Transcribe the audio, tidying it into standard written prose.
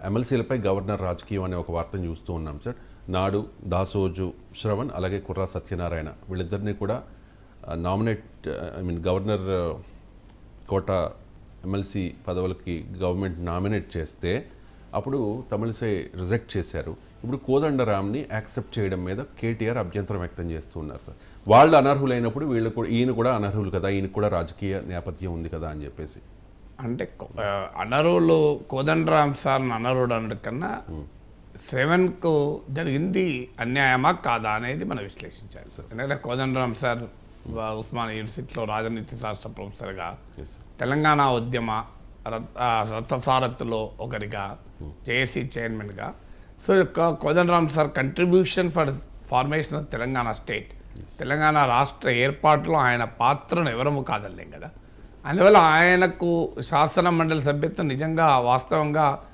ఎమ్మెల్సీలపై governor రాజకీయం అనే ఒక వార్తను చూస్తూ ఉన్నాం సార్. నాడు దాసోజు శ్రవణ్ అలాగే కుర్రా సత్యనారాయణ వీళ్ళిద్దరినీ కూడా గవర్నర్ కోట ఎమ్మెల్సీ పదవులకి గవర్నమెంట్ నామినేట్ చేస్తే అప్పుడు తమిళసై రిజెక్ట్ చేశారు. ఇప్పుడు కోదండరామ్ని యాక్సెప్ట్ చేయడం మీద కేటీఆర్ అభ్యంతరం వ్యక్తం చేస్తూ ఉన్నారు సార్. వాళ్ళు అనర్హులైనప్పుడు వీళ్ళు కూడా ఈయన కూడా అనర్హులు కదా, ఈయనకు కూడా రాజకీయ నేపథ్యం ఉంది కదా అని చెప్పేసి. అంటే అనర్హులు కోదండరామ్ సార్ అనర్హుడు అనడం కన్నా శ్రవణ్కు జరిగింది అన్యాయమా కాదా అనేది మనం విశ్లేషించాలి. ఎందుకంటే కోదండరామ్ సార్ ఉస్మానియా యూనివర్సిటీలో రాజనీతి శాస్త్ర ప్రొఫెసర్గా, తెలంగాణ ఉద్యమ రథసారథిలో ఒకరిగా, జేఏసీ చైర్మన్గా, so Kodandaram sir contribution for formation of Telangana state, Telangana రాష్ట్ర ఏర్పాటులో ఆయన పాత్రను ఎవరము కాదలేం కదా. అందువల్ల ఆయనకు శాసన మండలి సభ్యత్వం నిజంగా వాస్తవంగా